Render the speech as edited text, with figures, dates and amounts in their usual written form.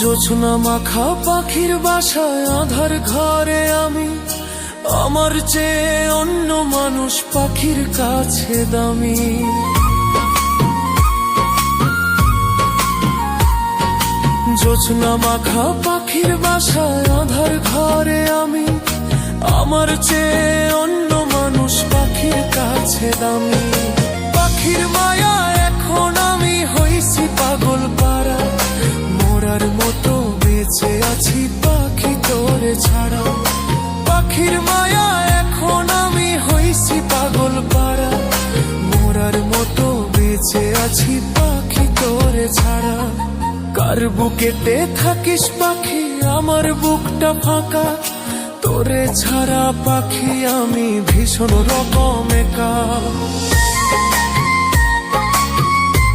জোছনা মাখা পাখির বাসায় আধার ঘরে আমি, আমার চেয়ে অন্য মানুষ পাখির কাছে দামি। জোছনা মাখা পাখির বাসায় আধার ঘরে আমি, আমার চেয়ে অন্য মানুষ পাখির কাছে দামি। পাখির মায়া এখন আমি হইছি পাগল পারা, মরার মতো বেঁচে আছি পাখি তোরে ছাড়া। পাখির মায়া এখন আমি হইছি পাগল পারা, মরার মতো বেঁচে আছি পাখি তোরে ছাড়া। কার বুকেতে থাকিস পাখি আমার বুকটা ফাঁকা, তোরে ছাড়া পাখি আমি ভীষণ রকম একা।